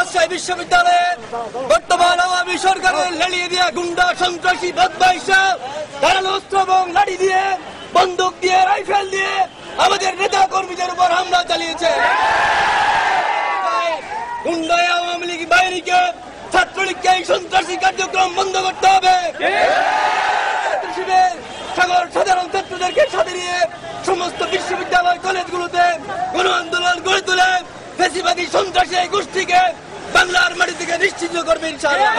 রাজশাহী বিশ্ববিদ্যালয়ে বর্তমান আওয়ামী সরকারের লেলিয়ে দিয়া গুন্ডা সন্ত্রাসী বদমাইশরা ধারালো অস্ত্র এবং লাঠি দিয়ে বন্দুক দিয়ে রাইফেল দিয়ে আমাদের নেতা কর্মীদের উপর হামলা চালিয়েছে। গুন্ডা আওয়ামী লীগ বাহিনীকে ছাত্রলীগকে এই সন্ত্রাসী কার্যক্রম বন্ধ করতে হবে। সাধারণ ছাত্রদেরকে সাথে নিয়ে সমস্ত বিশ্ববিদ্যালয় কলেজগুলোতে গণ আন্দোলন গড়ে তুলে ফ্যাসিবাদী সন্ত্রাসী গোষ্ঠীকে বাংলার মাটি থেকে নিশ্চিহ্ন করবে ইনশাআল্লাহ।